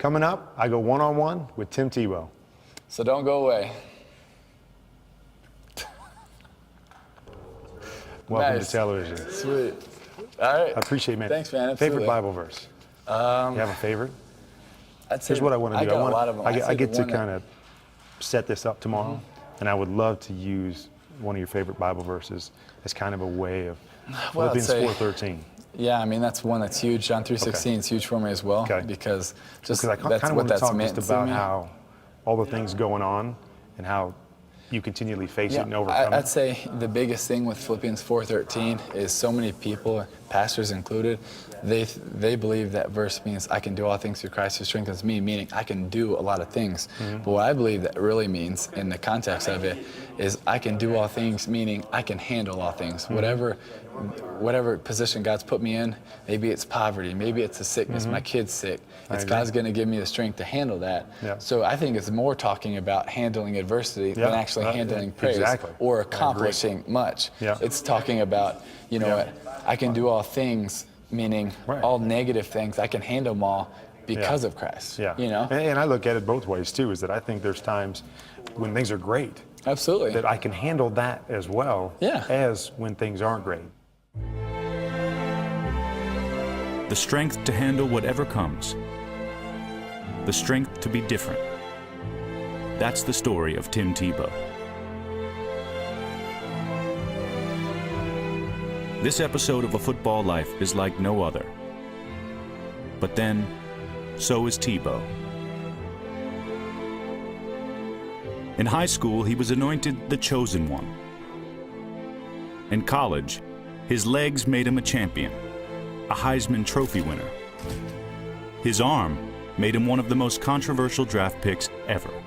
Coming up, I go one-on-one with Tim Tebow. So don't go away. Welcome Nice. to television. Sweet. All right. I appreciate it, man. Thanks, man. Favorite Absolutely. Bible verse? You have a favorite? I'd say Here's what I want to do. got a lot of them. I get to kind of set this up tomorrow, and I would love to use one of your favorite Bible verses as kind of a way of Philippians 4:13. Yeah, I mean, that's one that's huge. John 3:16 is huge for me as well, because I that's kind of what want to that's talk meant just to about me. how all the things going on and how you continually face it and overcome it. I'd say the biggest thing with Philippians 4:13 is so many people, pastors included, they believe that verse means I can do all things through Christ who strengthens me, meaning I can do a lot of things. But what I believe that really means in the context of it is I can do all things, meaning I can handle all things. Whatever position God's put me in, maybe it's poverty, maybe it's a sickness, my kid's sick. God's going to give me the strength to handle that. So I think it's more talking about handling adversity than actually handling praise or accomplishing much. It's talking about, you know what, I can do all things, meaning all negative things, I can handle them all because of Christ. You know? And I look at it both ways too, is that I think there's times when things are great. Absolutely. That I can handle that as well as when things aren't great. The strength to handle whatever comes. The strength to be different. That's the story of Tim Tebow. This episode of A Football Life is like no other. But then, so is Tebow. In high school, he was anointed the chosen one. In college, his legs made him a champion, a Heisman Trophy winner. His arm made him one of the most controversial draft picks ever. And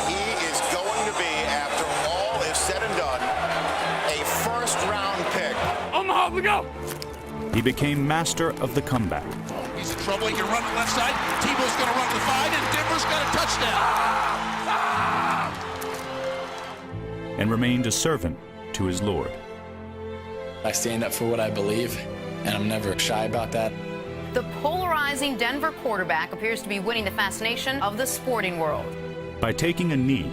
he is going to be, after all is said and done, a first-round pick. Omaha, we go! He became master of the comeback. He's in trouble. He can run the left side. Tebow's going to run the 5, and Denver's got a touchdown. And remained a servant to his Lord. I stand up for what I believe, and I'm never shy about that. The polarizing Denver quarterback appears to be winning the fascination of the sporting world. By taking a knee,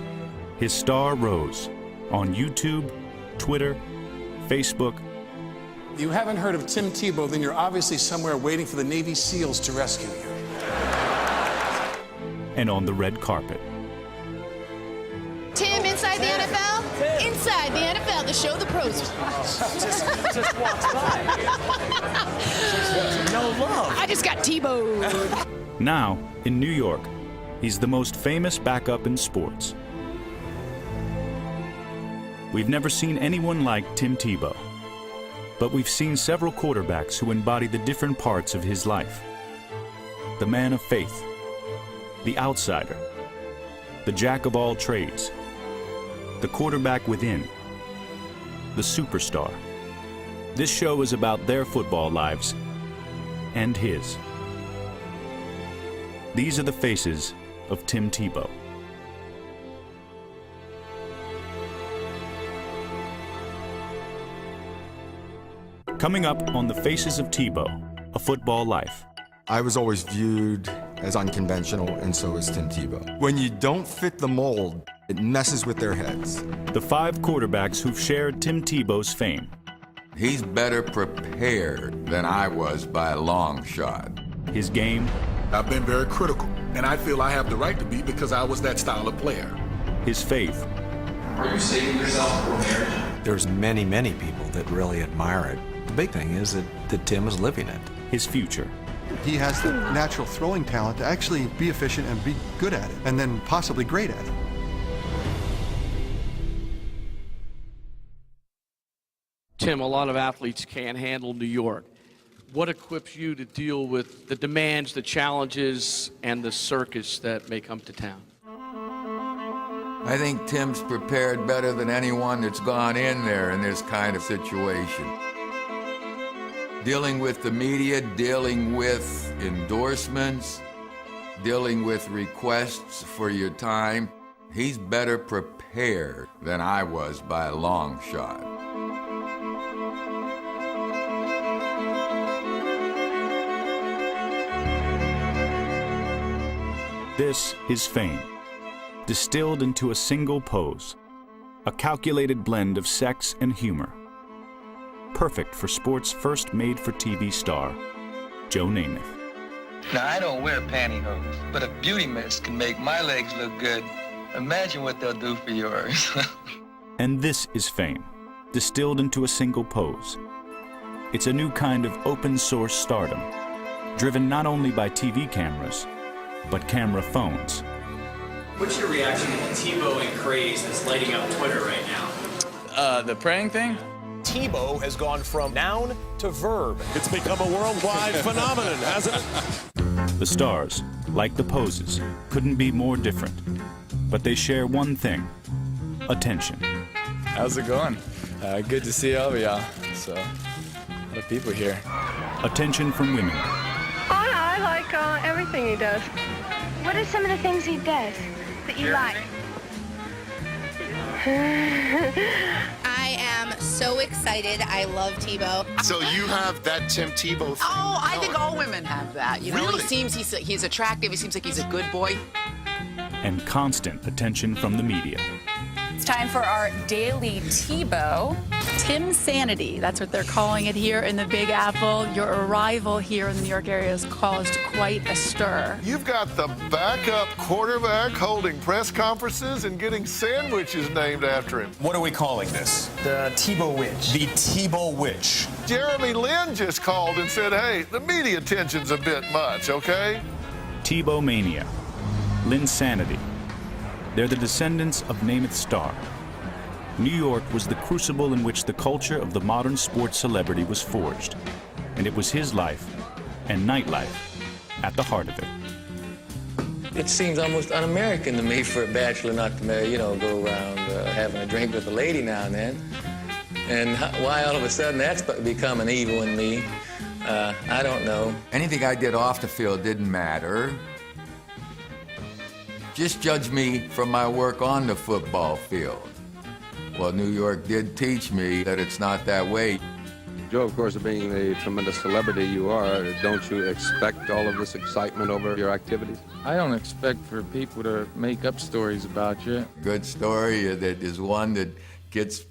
his star rose on YouTube, Twitter, Facebook. If you haven't heard of Tim Tebow, then you're obviously somewhere waiting for the Navy SEALs to rescue you. And on the red carpet. Tim, inside the NFL? Inside the NFL, the show the pros. just walks by. No love. I just got Tebowed. Now, in New York, he's the most famous backup in sports. We've never seen anyone like Tim Tebow, but we've seen several quarterbacks who embody the different parts of his life. The man of faith, the outsider, the jack of all trades, the quarterback within, the superstar. This show is about their football lives and his. These are the faces of Tim Tebow. Coming up on The Faces of Tebow, A Football Life. I was always viewed as unconventional, and so is Tim Tebow. When you don't fit the mold, it messes with their heads. The 5 quarterbacks who've shared Tim Tebow's fame. He's better prepared than I was by a long shot. His game. I've been very critical, and I feel I have the right to be because I was that style of player. His faith. Are you saving yourself for marriage? There's many, many people that really admire it. The big thing is that Tim is living it. His future. He has the natural throwing talent to actually be efficient and be good at it, and then possibly great at it. Tim, a lot of athletes can't handle New York. What equips you to deal with the demands, the challenges, and the circus that may come to town? I think Tim's prepared better than anyone that's gone in there in this kind of situation. Dealing with the media, dealing with endorsements, dealing with requests for your time. He's better prepared than I was by a long shot. This is fame, distilled into a single pose, a calculated blend of sex and humor. Perfect for sports' first made-for-TV star, Joe Namath. Now, I don't wear pantyhose, but a beauty mist can make my legs look good. Imagine what they'll do for yours. And this is fame, distilled into a single pose. It's a new kind of open-source stardom, driven not only by TV cameras, but camera phones. What's your reaction to the Tebow craze that's lighting up Twitter right now? The praying thing? Tebow has gone from noun to verb. It's become a worldwide phenomenon, hasn't it? The stars, like the poses, couldn't be more different. But they share one thing: attention. How's it going? Good to see all of y'all. So, a lot of people here. Attention from women. I like everything he does. What are some of the things he does that you like? I am so excited. I love Tebow. So you have that Tim Tebow thing? Oh, I think all women have that. You know, Really? he seems he's attractive. He seems like he's a good boy. And constant attention from the media. It's time for our daily Tebow. Tim Sanity, that's what they're calling it here in the Big Apple. Your arrival here in the New York area has caused quite a stir. You've got the backup quarterback holding press conferences and getting sandwiches named after him. What are we calling this? The Tebow Witch. The Tebow Witch. Jeremy Lin just called and said, hey, the media attention's a bit much, okay? Tebow mania. Linsanity. They're the descendants of Namath's star. New York was the crucible in which the culture of the modern sports celebrity was forged. And it was his life and nightlife at the heart of it. It seems almost un-American to me for a bachelor not to, go around having a drink with a lady now and then. And why all of a sudden that's becoming evil in me, I don't know. Anything I did off the field didn't matter. Just judge me from my work on the football field. Well, New York did teach me that it's not that way. Joe, of course, being the tremendous celebrity you are, don't you expect all of this excitement over your activities? I don't expect for people to make up stories about you. Good story that is one that gets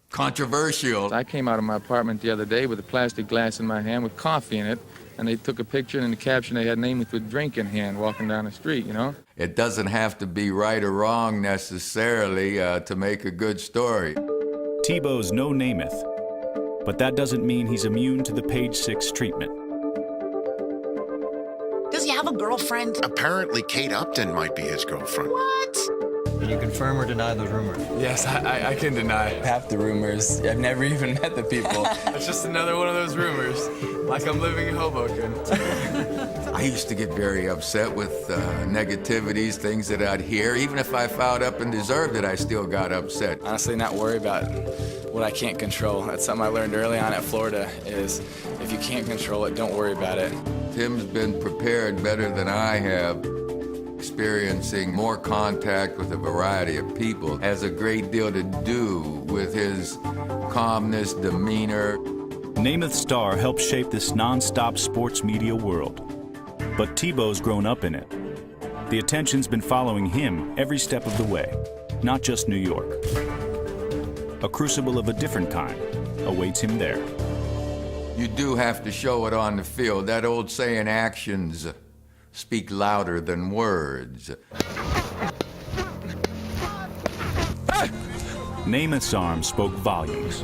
controversial. I came out of my apartment the other day with a plastic glass in my hand with coffee in it, and they took a picture, and in the caption they had Namath with drink in hand walking down the street, you know? It doesn't have to be right or wrong necessarily to make a good story. Tebow's no Namath, but that doesn't mean he's immune to the Page 6 treatment. Does he have a girlfriend? Apparently, Kate Upton might be his girlfriend. What? Can you confirm or deny those rumors? Yes, I can deny half the rumors. I've never even met the people. It's just another one of those rumors, like I'm living in Hoboken. I used to get very upset with negativities, things that I'd hear. Even if I fouled up and deserved it, I still got upset. Honestly, not worry about what I can't control. That's something I learned early on at Florida, is if you can't control it, don't worry about it. Tim's been prepared better than I have. Experiencing more contact with a variety of people has a great deal to do with his calmness, demeanor. Namath's star helped shape this non-stop sports media world. But Tebow's grown up in it. The attention's been following him every step of the way, not just New York. A crucible of a different kind awaits him there. You do have to show it on the field. That old saying, actions speak louder than words. Namath's arm spoke volumes.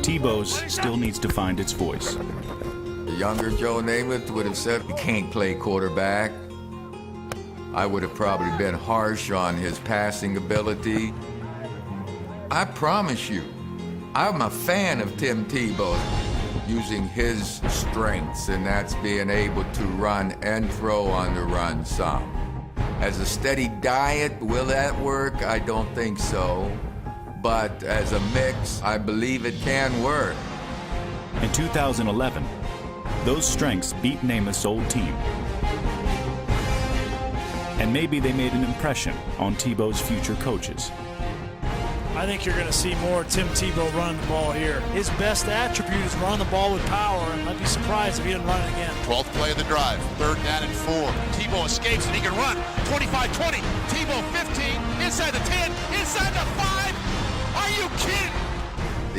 Tebow's still needs to find its voice. The younger Joe Namath would have said, "You can't play quarterback." I would have probably been harsh on his passing ability. I promise you, I'm a fan of Tim Tebow. Using his strengths, and that's being able to run and throw on the run some. As a steady diet, will that work? I don't think so. But as a mix, I believe it can work. In 2011, those strengths beat Namath's old team. And maybe they made an impression on Tebow's future coaches. I think you're going to see more Tim Tebow running the ball here. His best attribute is running the ball with power, and I'd be surprised if he didn't run it again. 12th play of the drive, 3rd down and 4. Tebow escapes and he can run. 25-20, Tebow 15, inside the 10, inside the 5. Are you kidding?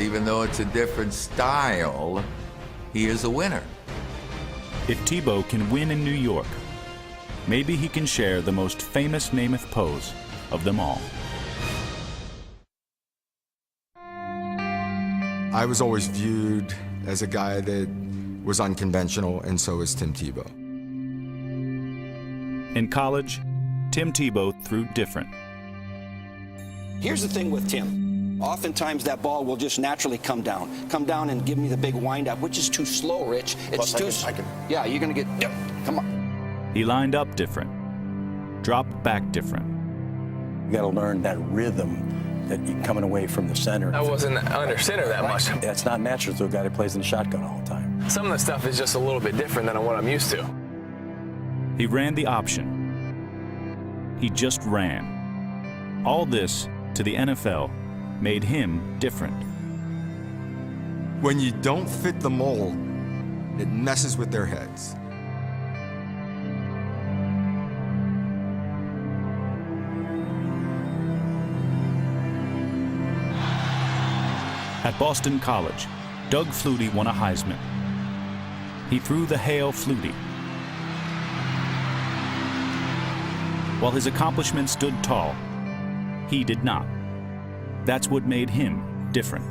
Even though it's a different style, he is a winner. If Tebow can win in New York, maybe he can share the most famous Namath pose of them all. I was always viewed as a guy that was unconventional, and so is Tim Tebow. In college, Tim Tebow threw different. Here's the thing with Tim. Oftentimes that ball will just naturally come down and give me the big wind-up, which is too slow, Rich. It's too slow. Yeah, you're going to get, yep, come on. He lined up different, dropped back different. You got to learn that rhythm that you're coming away from the center. I wasn't under center that much. That's not natural to a guy that plays in the shotgun all the time. Some of the stuff is just a little bit different than what I'm used to. He ran the option. He just ran. All this, to the NFL, made him different. When you don't fit the mold, it messes with their heads. At Boston College, Doug Flutie won a Heisman. He threw the Hail Flutie. While his accomplishments stood tall, he did not. That's what made him different.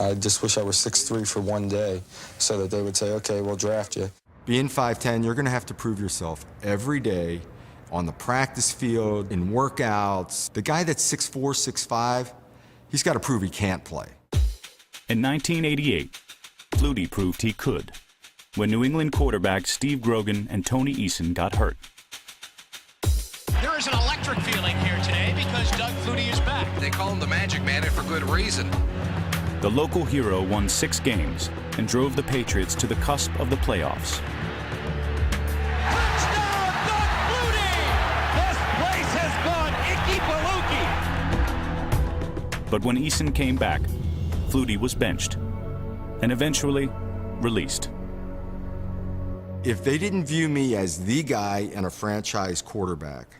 I just wish I was 6'3" for one day so that they would say, okay, we'll draft you. Being 5'10", you're going to have to prove yourself every day on the practice field, in workouts. The guy that's 6'4", 6'5", he's got to prove he can't play. In 1988, Flutie proved he could, when New England quarterbacks Steve Grogan and Tony Eason got hurt. There is an electric feeling here today because Doug Flutie is back. They call him the Magic Man and for good reason. The local hero won 6 games and drove the Patriots to the cusp of the playoffs. Touchdown, Doug Flutie! This place has gone icky-balooky. But when Eason came back, Flutie was benched and eventually released. If they didn't view me as the guy and a franchise quarterback,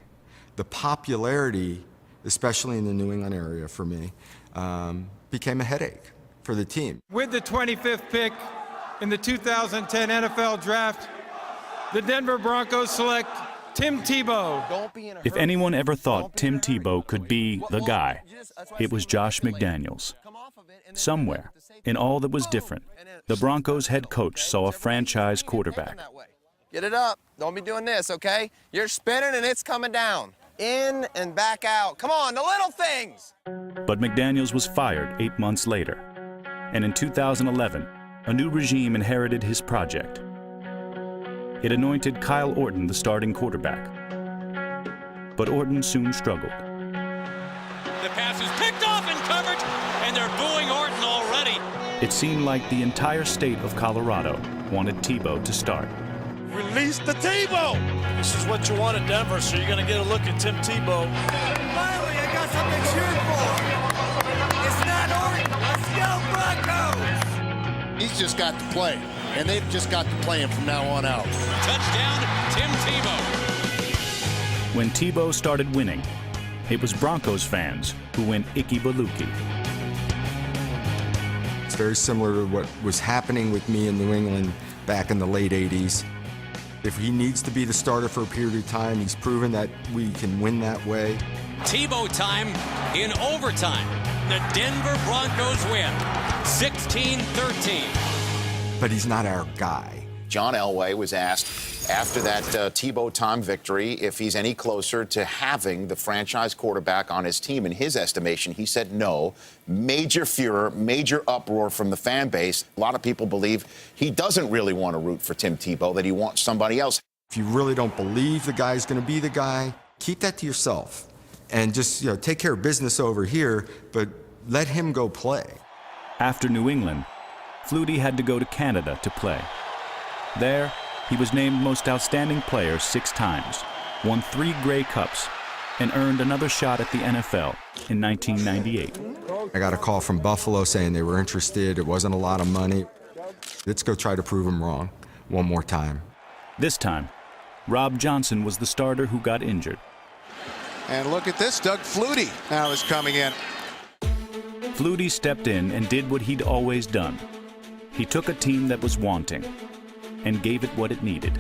the popularity, especially in the New England area for me, became a headache for the team. With the 25th pick in the 2010 NFL Draft, the Denver Broncos select Tim Tebow. If anyone ever thought Tim Tebow could be the guy, it was Josh McDaniels. Somewhere, in all that was different, the Broncos head coach saw a franchise quarterback. Get it up. Don't be doing this, okay? You're spinning and it's coming down. In and back out. Come on, the little things. But McDaniels was fired 8 months later. And in 2011, a new regime inherited his project. It anointed Kyle Orton the starting quarterback. But Orton soon struggled. The pass is picked off in coverage, and they're booing Orton already. It seemed like the entire state of Colorado wanted Tebow to start. Release the Tebow! This is what you want in Denver, so you're going to get a look at Tim Tebow. Finally, I got something to cheer for. It's not Orton. Let's go, Broncos! He's just got to play, and they've just got to play him from now on out. Touchdown, Tim Tebow. When Tebow started winning, it was Broncos fans who went icky-balooky. It's very similar to what was happening with me in New England back in the late 80s. If he needs to be the starter for a period of time, he's proven that we can win that way. Tebow time in overtime. The Denver Broncos win, 16-13. But he's not our guy. John Elway was asked after that Tebow time victory if he's any closer to having the franchise quarterback on his team. In his estimation, he said no. Major furor, major uproar from the fan base. A lot of people believe he doesn't really want to root for Tim Tebow, that he wants somebody else. If you really don't believe the guy's going to be the guy, keep that to yourself. And just take care of business over here, but let him go play. After New England, Flutie had to go to Canada to play. There, he was named Most Outstanding Player 6 times, won 3 Grey Cups, and earned another shot at the NFL in 1998. I got a call from Buffalo saying they were interested. It wasn't a lot of money. Let's go try to prove them wrong one more time. This time, Rob Johnson was the starter who got injured. And look at this, Doug Flutie now is coming in. Flutie stepped in and did what he'd always done. He took a team that was wanting and gave it what it needed.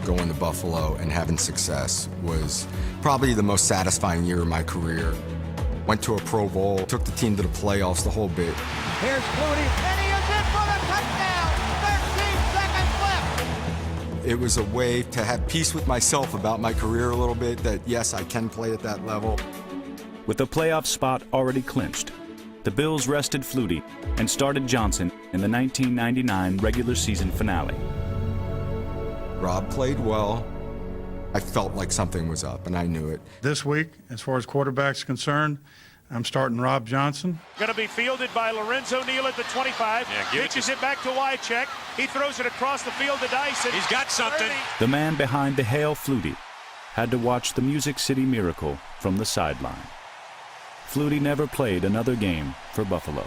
Going to Buffalo and having success was probably the most satisfying year of my career. Went to a Pro Bowl, took the team to the playoffs, the whole bit. Here's Flutie, and he is in for the touchdown! 13 seconds left! It was a way to have peace with myself about my career a little bit, that yes, I can play at that level. With a playoff spot already clinched, the Bills rested Flutie and started Johnson in the 1999 regular season finale. Rob played well. I felt like something was up, and I knew it. This week, as far as quarterback's concerned, I'm starting Rob Johnson. Going to be fielded by Lorenzo Neal at the 25. Pitches it back to Wycheck. He throws it across the field to Dyson. He's got something. The man behind the Hail Flutie had to watch the Music City Miracle from the sideline. Flutie never played another game for Buffalo.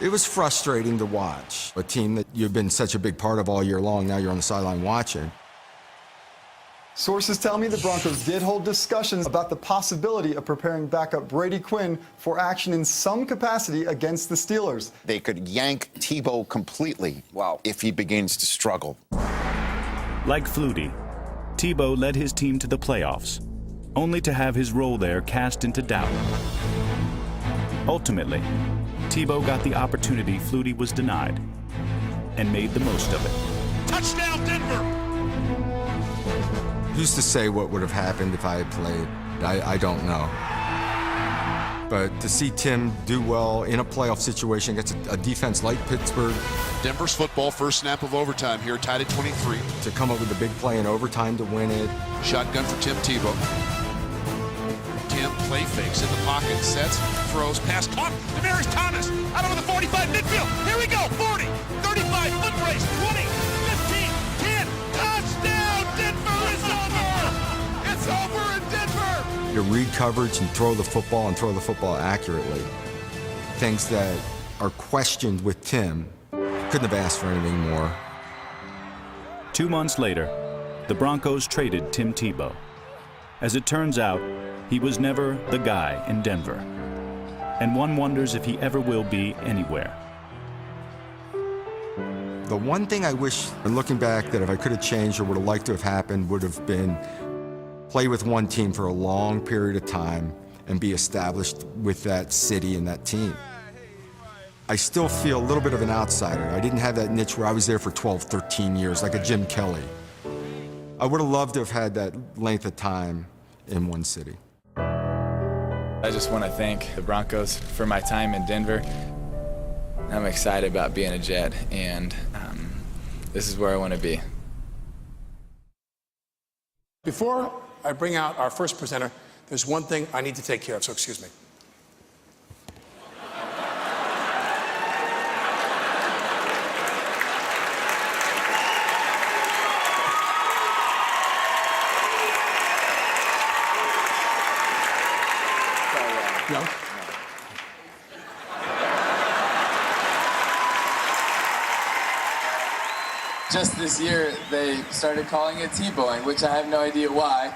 It was frustrating to watch. A team that you've been such a big part of all year long, now you're on the sideline watching. Sources tell me the Broncos did hold discussions about the possibility of preparing backup Brady Quinn for action in some capacity against the Steelers. They could yank Tebow completely if he begins to struggle. Like Flutie, Tebow led his team to the playoffs, only to have his role there cast into doubt. Ultimately, Tebow got the opportunity Flutie was denied and made the most of it. Touchdown, Denver! Who's to say what would have happened if I had played? I don't know. But to see Tim do well in a playoff situation against a defense like Pittsburgh. Denver's football, first snap of overtime here, tied at 23. To come up with a big play in overtime to win it. Shotgun for Tim Tebow. Tim play fakes in the pocket, sets, throws, pass, caught. Demaryius Thomas out over the 45 midfield. Here we go, 40, 35, foot race, 20, 15, 10. Touchdown, Denver is over. It's over in Denver. To read coverage and throw the football accurately. Things that are questioned with Tim. Couldn't have asked for anything more. 2 months later, the Broncos traded Tim Tebow. As it turns out, he was never the guy in Denver. And one wonders if he ever will be anywhere. The one thing I wish, looking back, that if I could have changed or would have liked to have happened would have been play with one team for a long period of time and be established with that city and that team. I still feel a little bit of an outsider. I didn't have that niche where I was there for 12, 13 years, like a Jim Kelly. I would have loved to have had that length of time in one city. I just want to thank the Broncos for my time in Denver. I'm excited about being a Jet, and this is where I want to be. Before I bring out our first presenter, there's one thing I need to take care of, so excuse me. No? Just this year, they started calling it Tebowing, which I have no idea why.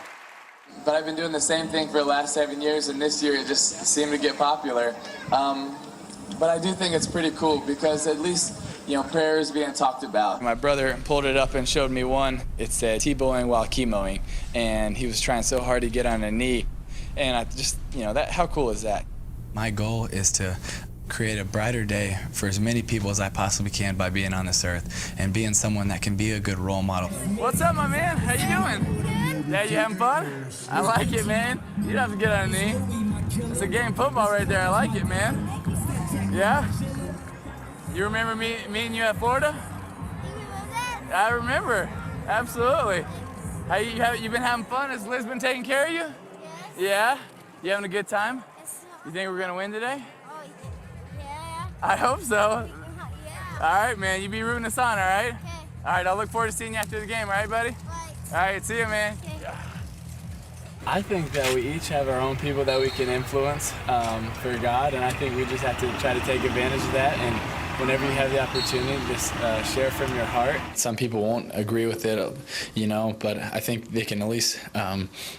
But I've been doing the same thing for the last 7 years, and this year it just seemed to get popular. But I do think it's pretty cool because at least, prayer is being talked about. My brother pulled it up and showed me one. It said Tebowing while chemoing, and he was trying so hard to get on a knee. And I just, how cool is that? My goal is to create a brighter day for as many people as I possibly can by being on this earth and being someone that can be a good role model. What's up, my man? How you doing? Yeah, you having fun? I like it, man. You don't have to get on a knee. It's a game football right there. I like it, man. Yeah? You remember me and you at Florida? I remember. Absolutely. You been having fun? Has Liz been taking care of you? Yeah? You having a good time? You think we're going to win today? I hope so. All right, man. You be rooting us on, all right? All right, I'll look forward to seeing you after the game, all right, buddy? All right, see you, man. I think that we each have our own people that we can influence for God, and I think we just have to try to take advantage of that. And whenever you have the opportunity, just share from your heart. Some people won't agree with it, you know, but I think they can at least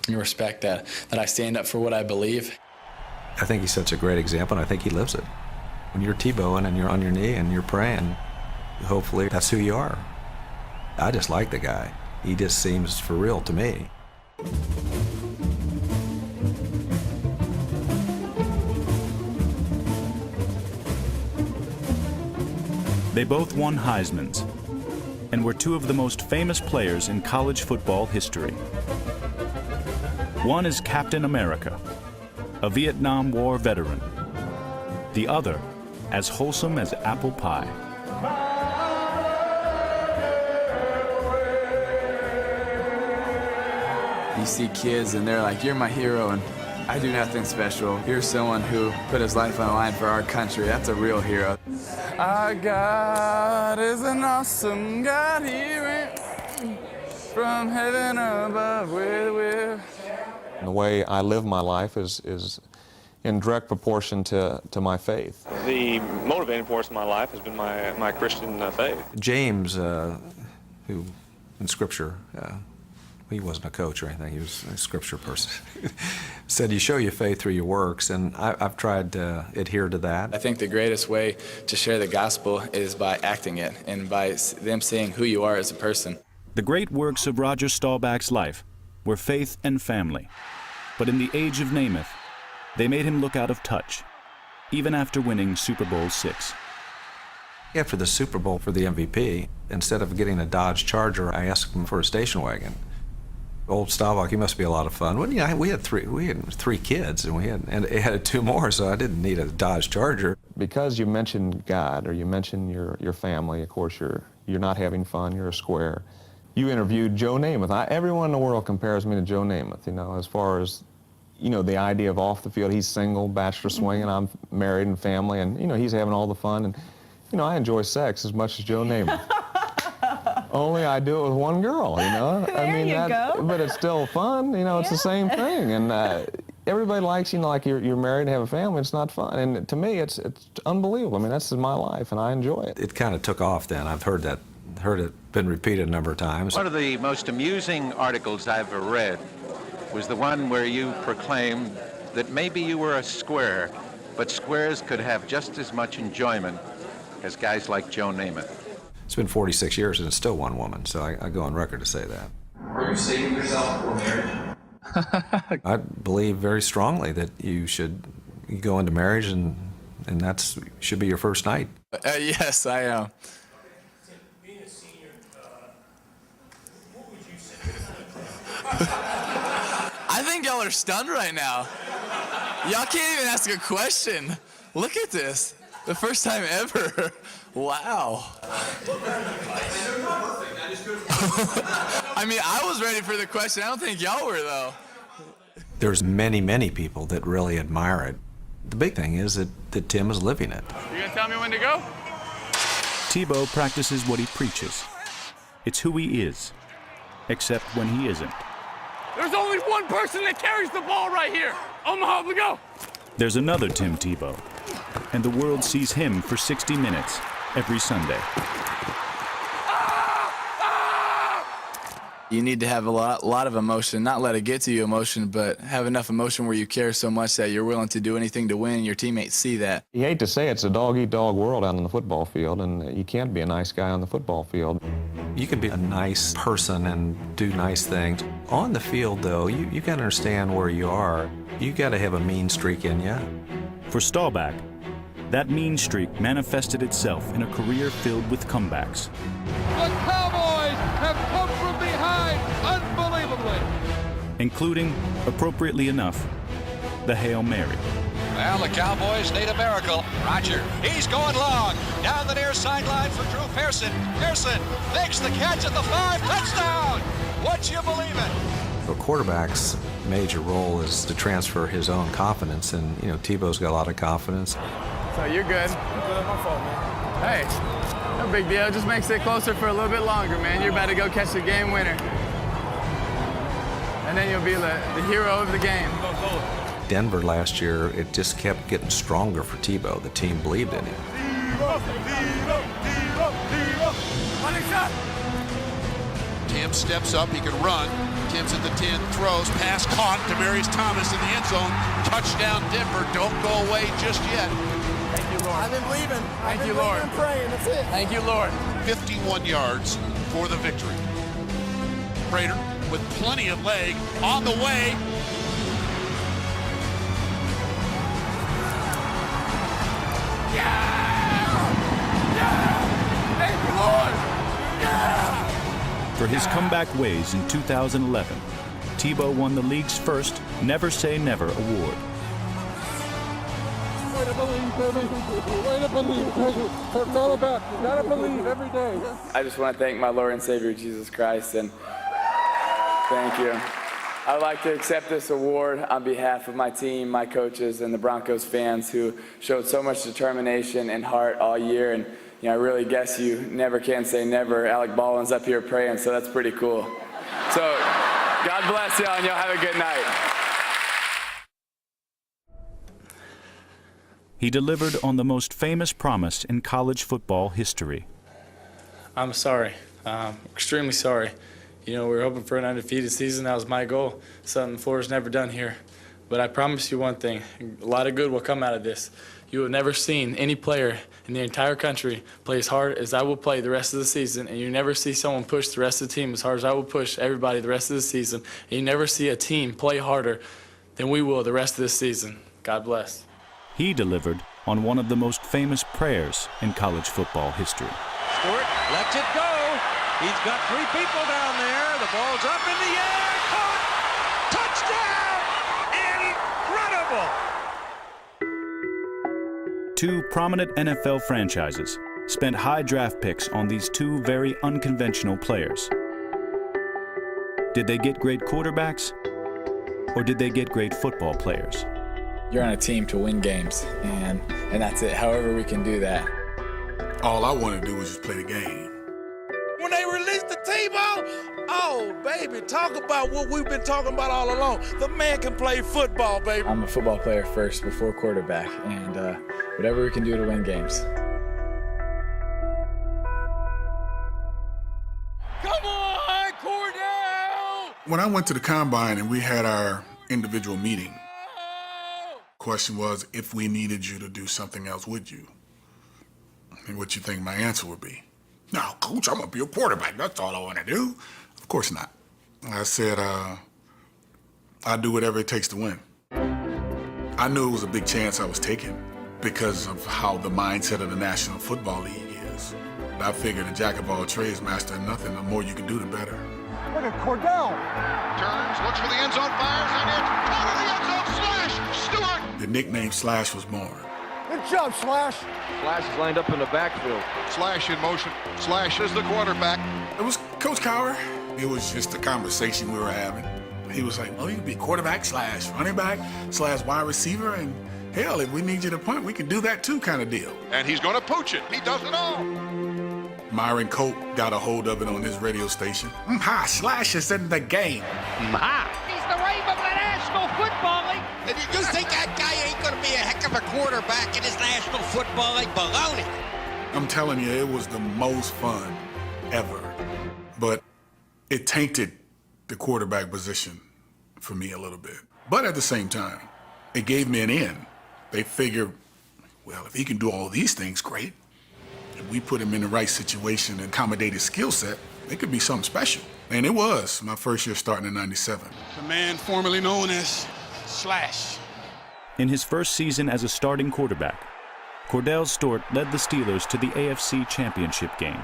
respect that I stand up for what I believe. I think he's such a great example, and I think he lives it. When you're Tebowing and you're on your knee and you're praying, hopefully that's who you are. I just like the guy. He just seems for real to me. They both won Heismans and were two of the most famous players in college football history. One is Captain America, a Vietnam War veteran. The other, as wholesome as apple pie. You see kids and they're like, you're my hero, and I do nothing special. You're someone who put his life on the line for our country. That's a real hero. Our God is an awesome God. He went from heaven above with a will. The way I live my life is in direct proportion to my faith. The motivating force in my life has been my Christian faith. James, who in Scripture, he wasn't a coach or anything, he was a Scripture person, said you show your faith through your works, and I've tried to adhere to that. I think the greatest way to share the gospel is by acting it and by them seeing who you are as a person. The great works of Roger Staubach's life were faith and family. But in the age of Namath, they made him look out of touch, even after winning Super Bowl VI. After the Super Bowl for the MVP, instead of getting a Dodge Charger, I asked him for a station wagon. Old Staubach, he must be a lot of fun. Well, yeah, we had three kids, and it had two more, so I didn't need a Dodge Charger. Because you mentioned God or you mentioned your family, of course you're not having fun, you're a square. You interviewed Joe Namath. Everyone in the world compares me to Joe Namath, you know, as far as, you know, the idea of off the field. He's single, bachelor swinging, I'm married and family, and, you know, he's having all the fun. And, you know, I enjoy sex as much as Joe Namath. Only I do it with one girl, you know? But it's still fun, you know, it's the same thing. And everybody likes, you know, like you're married and have a family, it's not fun. And to me, it's unbelievable. I mean, that's my life, and I enjoy it. It kind of took off then. I've heard it been repeated a number of times. One of the most amusing articles I've ever read was the one where you proclaimed that maybe you were a square, but squares could have just as much enjoyment as guys like Joe Namath. It's been 46 years and it's still one woman, so I go on record to say that. Are you saving yourself for marriage? I believe very strongly that you go into marriage and that's should be your first night. Yes, I am. I think y'all are stunned right now. Y'all can't even ask a question. Look at this. The first time ever. Wow. I mean, I was ready for the question. I don't think y'all were, though. There's many, many people that really admire it. The big thing is that Tim is living it. You gonna tell me when to go? Tebow practices what he preaches. It's who he is, except when he isn't. There's only one person that carries the ball right here. Omaha, we go. There's another Tim Tebow, and the world sees him for 60 minutes every Sunday. You need to have a lot of emotion, not let it get to you emotion, but have enough emotion where you care so much that you're willing to do anything to win, and your teammates see that. You hate to say it's a dog-eat-dog world out on the football field, and you can't be a nice guy on the football field. You can be a nice person and do nice things. On the field, though, you got to understand where you are. You got to have a mean streak in you. For Staubach, that mean streak manifested itself in a career filled with comebacks. The Cowboys have come from behind unbelievably. Including, appropriately enough, the Hail Mary. Well, the Cowboys need a miracle. Roger, he's going long. Down the near sideline for Drew Pearson. Pearson makes the catch at the 5. Touchdown! Would you believe it? A quarterback's major role is to transfer his own confidence, and, you know, Tebow's got a lot of confidence. So you're good. My fault, man. Hey, no big deal. Just makes it closer for a little bit longer, man. You're about to go catch the game winner. and then you'll be the hero of the game. Denver last year, it just kept getting stronger for Tebow. The team believed in him. Tim steps up, he can run. Tim's at the 10, throws, pass caught. Demaryius Thomas in the end zone. Touchdown Denver. Don't go away just yet. Thank you, Lord. I've been believing. Thank you, Lord. I've been praying. That's it. Thank you, Lord. 51 yards for the victory. Prater with plenty of leg on the way. Thank you, Lord. For his comeback ways in 2011, Tebow won the league's first Never Say Never award. Way to believe, baby. Way to believe, baby. It's all about you. Gotta believe every day. I just want to thank my Lord and Savior, Jesus Christ, and thank you. I'd like to accept this award on behalf of my team, my coaches, and the Broncos fans who showed so much determination and heart all year. And I really guess you never can say never. Alec Baldwin's up here praying, so that's pretty cool. So God bless y'all, and y'all have a good night. He delivered on the most famous promise in college football history. I'm sorry. Extremely sorry. We were hoping for an undefeated season. That was my goal. Something Florida's never done here. But I promise you one thing. A lot of good will come out of this. You have never seen any player in the entire country play as hard as I will play the rest of the season, and you never see someone push the rest of the team as hard as I will push everybody the rest of the season, and you never see a team play harder than we will the rest of this season. God bless. He delivered on one of the most famous prayers in college football history. Stewart lets it go. He's got three people down there. The ball's up in the air. Caught. Touchdown! Incredible! Two prominent NFL franchises spent high draft picks on these two very unconventional players. Did they get great quarterbacks, or did they get great football players? You're on a team to win games, and that's it, however we can do that. All I want to do is just play the game. When they released the Tebow, oh, baby, talk about what we've been talking about all along. The man can play football, baby. I'm a football player first before quarterback, and whatever we can do to win games. Come on, Cordell! When I went to the Combine and we had our individual meeting, question was, if we needed you to do something else, would you? And what you think my answer would be? No, Coach, I'm gonna be a quarterback. That's all I want to do. Of course not. I said, I'll do whatever it takes to win. I knew it was a big chance I was taking because of how the mindset of the National Football League is. I figured a jack of all trades, master of nothing. The more you can do, the better. Look at Cordell. Turns, looks for the end zone, fires, and it's out of the end zone. Slash! Stewart! The nickname Slash was born. Good job, Slash. Slash is lined up in the backfield. Slash in motion. Slash is the quarterback. It was Coach Cowher. It was just a conversation we were having. He was like, well, you can be quarterback slash running back slash wide receiver, and hell, if we need you to punt, we can do that too, kind of deal. And he's going to pooch it. He does it all. Myron Cope got a hold of it on his radio station. Slash is in the game. He's the wave of the National Football League. And you think that guy ain't going to be a heck of a quarterback in his National Football League? Baloney. I'm telling you, it was the most fun ever. But it tainted the quarterback position for me a little bit. But at the same time, it gave me an in. They figured, well, if he can do all these things, great. If we put him in the right situation and accommodate his skill set, it could be something special. And it was my first year starting in '97. The man formerly known as Slash. In his first season as a starting quarterback, Cordell Stewart led the Steelers to the AFC Championship game.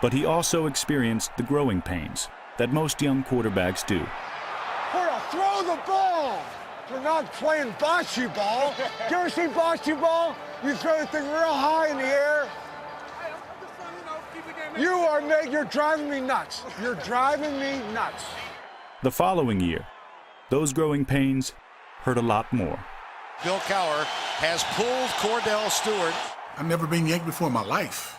But he also experienced the growing pains that most young quarterbacks do. Throw the ball! You're not playing bocce ball. You ever seen bocce ball? You throw the thing real high in the air. You're driving me nuts. You're driving me nuts. The following year, those growing pains hurt a lot more. Bill Cowher has pulled Cordell Stewart. I've never been yanked before in my life.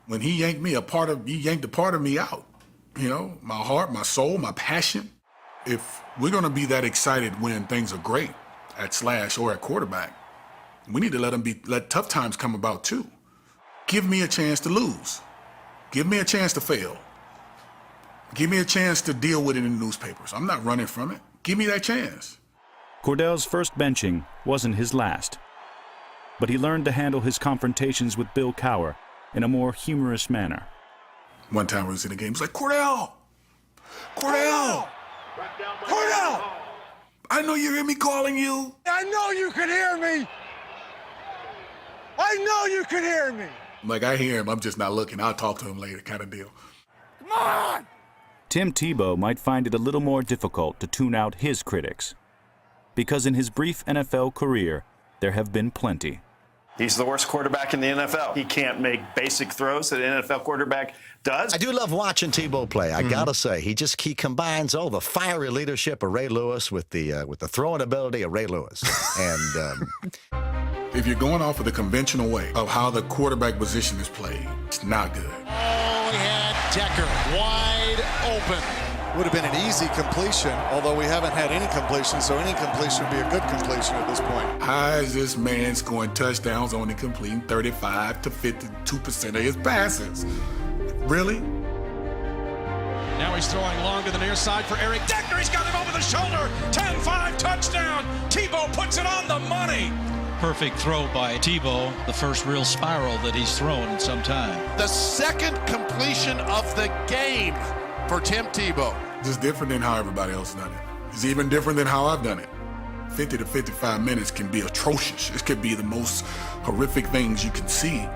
When he yanked me, he yanked a part of me out. You know, my heart, my soul, my passion. If we're going to be that excited when things are great at slash or at quarterback, we need to let tough times come about too. Give me a chance to lose. Give me a chance to fail. Give me a chance to deal with it in the newspapers. I'm not running from it. Give me that chance. Cordell's first benching wasn't his last, but he learned to handle his confrontations with Bill Cowher in a more humorous manner. One time we was in the game, he was like, Cordell! Cordell! Cordell! I know you hear me calling you. I know you can hear me. I know you can hear me. Like, I hear him, I'm just not looking. I'll talk to him later kind of deal. Come on! Tim Tebow might find it a little more difficult to tune out his critics, because in his brief NFL career, there have been plenty. He's the worst quarterback in the NFL. He can't make basic throws that an NFL quarterback does. I do love watching Tebow play. I gotta say, he combines all the fiery leadership of Ray Lewis with the throwing ability of Ray Lewis. And if you're going off of the conventional way of how the quarterback position is played, it's not good. Oh, he had Decker wide open. Would have been an easy completion, although we haven't had any completion, so any completion would be a good completion at this point. How is this man scoring touchdowns only completing 35 to 52% of his passes? Really? Now he's throwing long to the near side for Eric Decker. He's got him over the shoulder. 10-5 touchdown. Tebow puts it on the money. Perfect throw by Tebow, the first real spiral that he's thrown in some time. The second completion of the game for Tim Tebow. Just different than how everybody else done it. It's even different than how I've done it. 50 to 55 minutes can be atrocious. It could be the most horrific things you can see.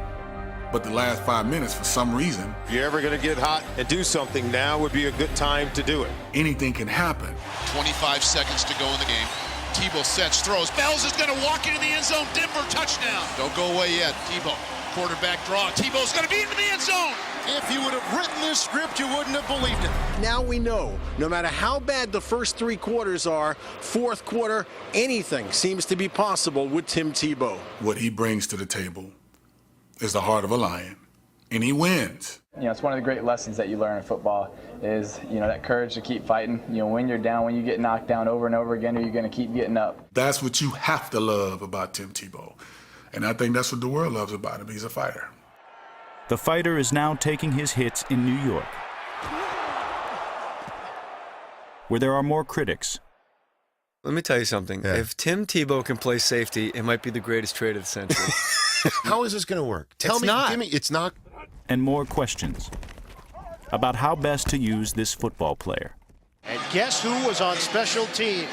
But the last 5 minutes, for some reason... If you're ever going to get hot and do something, now would be a good time to do it. Anything can happen. 25 seconds to go in the game. Tebow sets, throws. Bells is going to walk into the end zone. Denver touchdown. Don't go away yet. Tebow, quarterback draw. Tebow's going to be into the end zone. If you would have written this script, you wouldn't have believed it. Now we know, no matter how bad the first three quarters are, fourth quarter, anything seems to be possible with Tim Tebow. What he brings to the table is the heart of a lion, and he wins. You know, it's one of the great lessons that you learn in football is, you know, that courage to keep fighting. You know, when you're down, when you get knocked down over and over again, are you going to keep getting up? That's what you have to love about Tim Tebow. And I think that's what the world loves about him. He's a fighter. The fighter is now taking his hits in New York, where there are more critics. Let me tell you something. Yeah. If Tim Tebow can play safety, it might be the greatest trade of the century. How is this going to work? Tell me, give me, it's not. And more questions about how best to use this football player. And guess who was on special teams?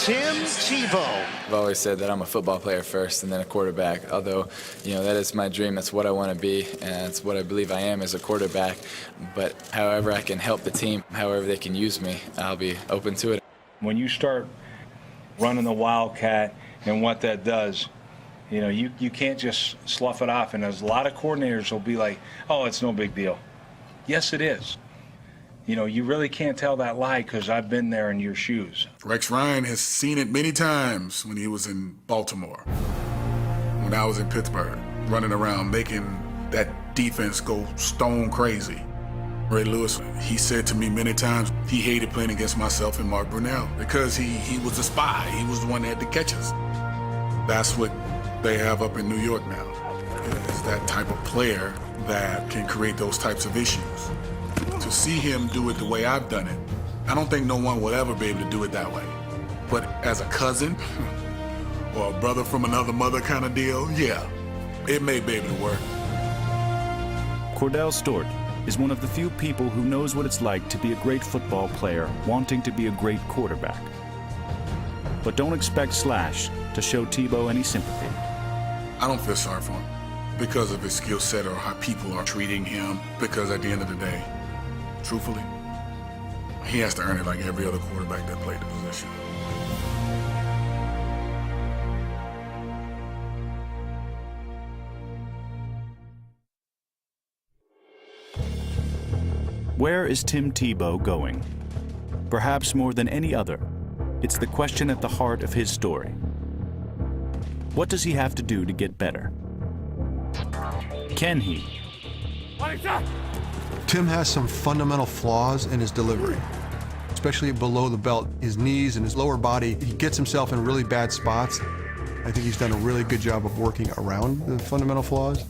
Tim Tebow. I've always said that I'm a football player first and then a quarterback, although, you know, that is my dream. That's what I want to be, and it's what I believe I am as a quarterback. But however I can help the team, however they can use me, I'll be open to it. When you start running the Wildcat and what that does, you know, you can't just slough it off. And there's a lot of coordinators will be like, oh, it's no big deal. Yes, it is. You know, you really can't tell that lie because I've been there in your shoes. Rex Ryan has seen it many times when he was in Baltimore, when I was in Pittsburgh, running around making that defense go stone crazy. Ray Lewis, he said to me many times he hated playing against myself and Mark Brunell because he was a spy. He was the one that had to catch us. That's what they have up in New York now, is that type of player that can create those types of issues. To see him do it the way I've done it, I don't think no one will ever be able to do it that way. But as a cousin or a brother from another mother kind of deal, yeah, it may be able to work. Cordell Stewart is one of the few people who knows what it's like to be a great football player wanting to be a great quarterback. But don't expect Slash to show Tebow any sympathy. I don't feel sorry for him because of his skill set or how people are treating him, because at the end of the day, truthfully, he has to earn it like every other quarterback that played the position. Where is Tim Tebow going? Perhaps more than any other, it's the question at the heart of his story. What does he have to do to get better? Can he? Tim has some fundamental flaws in his delivery. especially below the belt. His knees and his lower body, he gets himself in really bad spots. I think he's done a really good job of working around the fundamental flaws.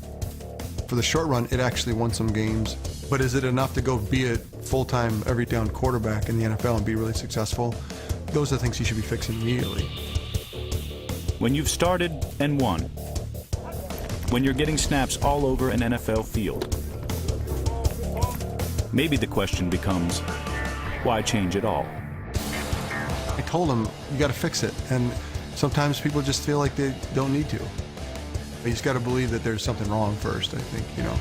For the short run, it actually won some games. But is it enough to go be a full-time, every down quarterback in the NFL and be really successful? Those are the things he should be fixing immediately. When you've started and won, when you're getting snaps all over an NFL field, maybe the question becomes, why change it all? I told him, you got to fix it. And sometimes people just feel like they don't need to. You just got to believe that there's something wrong first, I think, you know.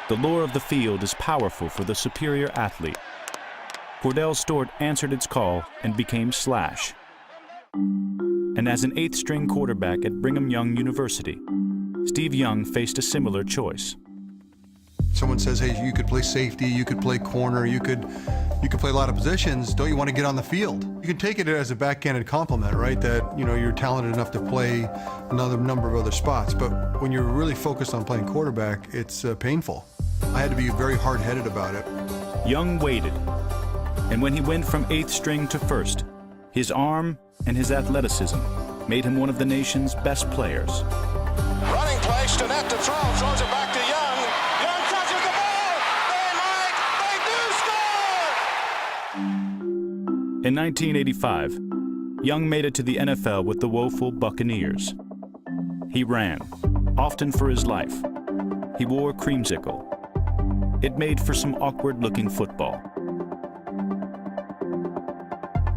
The lure of the field is powerful for the superior athlete. Cordell Stewart answered its call and became Slash. And as an 8th string quarterback at Brigham Young University, Steve Young faced a similar choice. Someone says, hey, you could play safety, you could play corner, you could play a lot of positions. Don't you want to get on the field? You can take it as a backhanded compliment, right? That, you know, you're talented enough to play another number of other spots. But when you're really focused on playing quarterback, it's painful. I had to be very hard-headed about it. Young waited, and when he went from 8th string to 1st, his arm and his athleticism made him one of the nation's best players. Running play, Stinnett to throw, throws it back to Young. Young catches the ball. They In 1985, Young made it to the NFL with the woeful Buccaneers. He ran, often for his life. He wore creamsicle. It made for some awkward-looking football.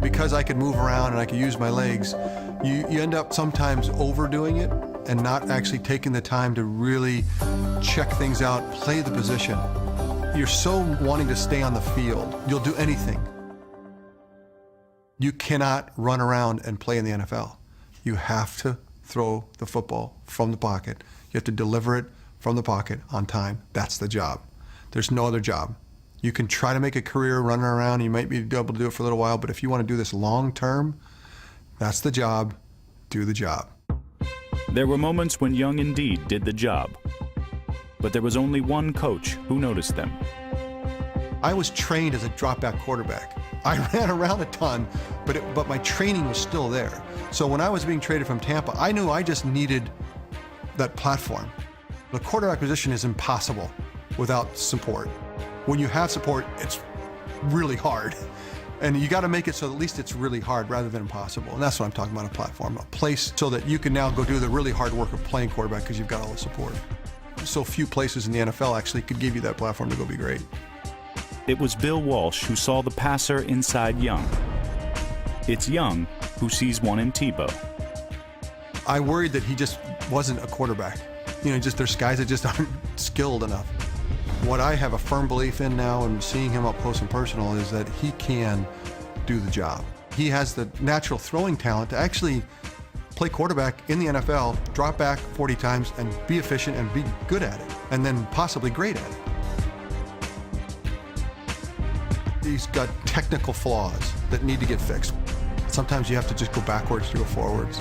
Because I could move around and I could use my legs, you end up sometimes overdoing it and not actually taking the time to really check things out, play the position. You're so wanting to stay on the field, you'll do anything. You cannot run around and play in the NFL. You have to throw the football from the pocket. You have to deliver it from the pocket on time. That's the job. There's no other job. You can try to make a career running around. You might be able to do it for a little while, but if you want to do this long term, that's the job. Do the job. There were moments when Young indeed did the job, but there was only one coach who noticed them. I was trained as a drop-back quarterback. I ran around a ton, but my training was still there. So when I was being traded from Tampa, I knew I just needed that platform. The quarterback position is impossible without support. When you have support, it's really hard. And you got to make it so at least it's really hard rather than impossible. And that's what I'm talking about, a platform, a place so that you can now go do the really hard work of playing quarterback because you've got all the support. So few places in the NFL actually could give you that platform to go be great. It was Bill Walsh who saw the passer inside Young. It's Young who sees one in Tebow. I worried that he just wasn't a quarterback. You know, just there's guys that just aren't skilled enough. What I have a firm belief in now and seeing him up close and personal is that he can do the job. He has the natural throwing talent to actually play quarterback in the NFL, drop back 40 times and be efficient and be good at it, and then possibly great at it. He's got technical flaws that need to get fixed. Sometimes you have to just go backwards to go forwards.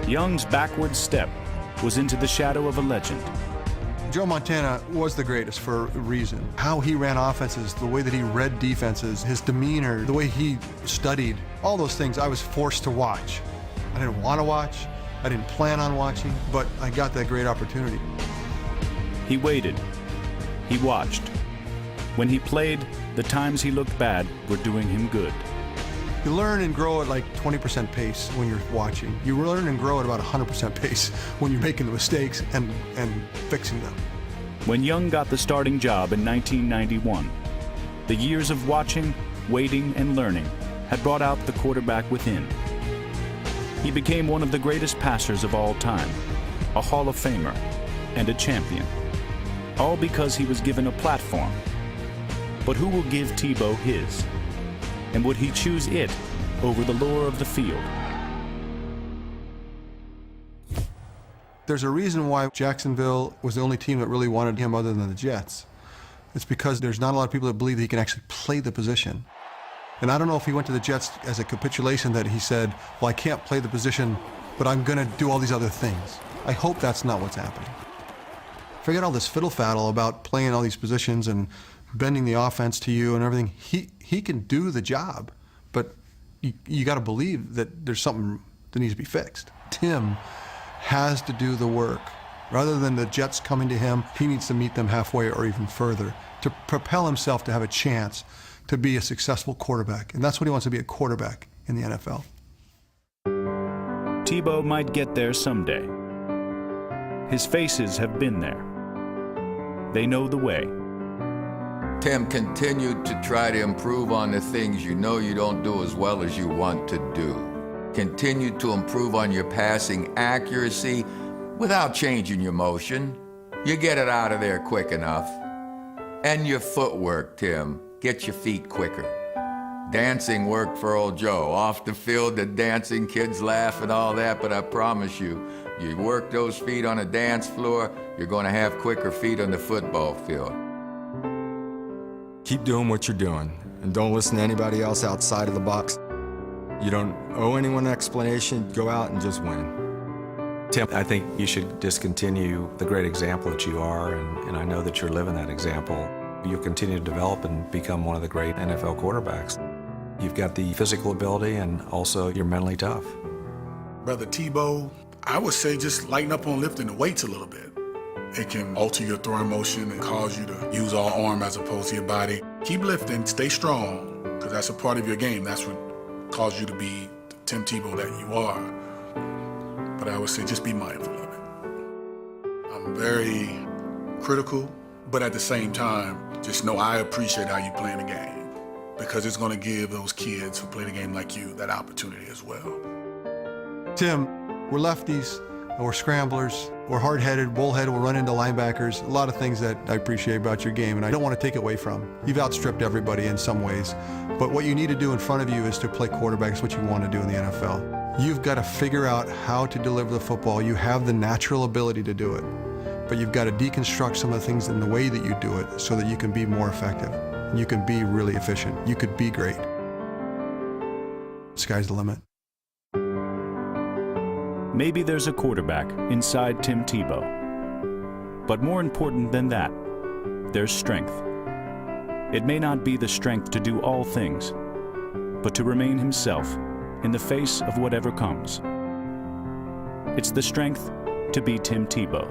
Young's backward step was into the shadow of a legend. Joe Montana was the greatest for a reason. How he ran offenses, the way that he read defenses, his demeanor, the way he studied, all those things I was forced to watch. I didn't want to watch, I didn't plan on watching, but I got that great opportunity. He waited. He watched. When he played, the times he looked bad were doing him good. You learn and grow at like 20% pace when you're watching. You learn and grow at about 100% pace when you're making the mistakes and fixing them. When Young got the starting job in 1991, the years of watching, waiting, and learning had brought out the quarterback within. He became one of the greatest passers of all time, a Hall of Famer, and a champion. All because he was given a platform. But who will give Tebow his? And would he choose it over the lure of the field? There's a reason why Jacksonville was the only team that really wanted him other than the Jets. It's because there's not a lot of people that believe that he can actually play the position. And I don't know if he went to the Jets as a capitulation that he said, well, I can't play the position but I'm going to do all these other things. I hope that's not what's happening. Forget all this fiddle-faddle about playing all these positions and bending the offense to you and everything. He can do the job, but you got to believe that there's something that needs to be fixed. Tim has to do the work. Rather than the Jets coming to him, he needs to meet them halfway or even further to propel himself to have a chance to be a successful quarterback. And that's what he wants, to be a quarterback in the NFL. Tebow might get there someday. His faces have been there. They know the way. Tim, continue to try to improve on the things you know you don't do as well as you want to do. Continue to improve on your passing accuracy without changing your motion. You get it out of there quick enough. And your footwork, Tim. Get your feet quicker. Dancing worked for old Joe. Off the field, the dancing kids laugh and all that, but I promise you, you work those feet on a dance floor, you're going to have quicker feet on the football field. Keep doing what you're doing, and don't listen to anybody else outside of the box. You don't owe anyone an explanation. Go out and just win. Tim, I think you should just continue the great example that you are, and I know that you're living that example. You'll continue to develop and become one of the great NFL quarterbacks. You've got the physical ability, and also you're mentally tough. Brother Tebow, I would say just lighten up on lifting the weights a little bit. It can alter your throwing motion and cause you to use all arm as opposed to your body. Keep lifting, stay strong, because that's a part of your game. That's what caused you to be the Tim Tebow that you are. But I would say just be mindful of it. I'm very critical, but at the same time, just know I appreciate how you play the game, because it's going to give those kids who play the game like you that opportunity as well. Tim, we're lefties, we're scramblers, we're hard-headed, bullheaded, we'll run into linebackers, a lot of things that I appreciate about your game, and I don't want to take it away from. You've outstripped everybody in some ways, but what you need to do in front of you is to play quarterback. It's what you want to do in the NFL. You've got to figure out how to deliver the football. You have the natural ability to do it, but you've got to deconstruct some of the things in the way that you do it so that you can be more effective. And you can be really efficient. You could be great. Sky's the limit. Maybe there's a quarterback inside Tim Tebow. But more important than that, there's strength. It may not be the strength to do all things, but to remain himself in the face of whatever comes. It's the strength to be Tim Tebow.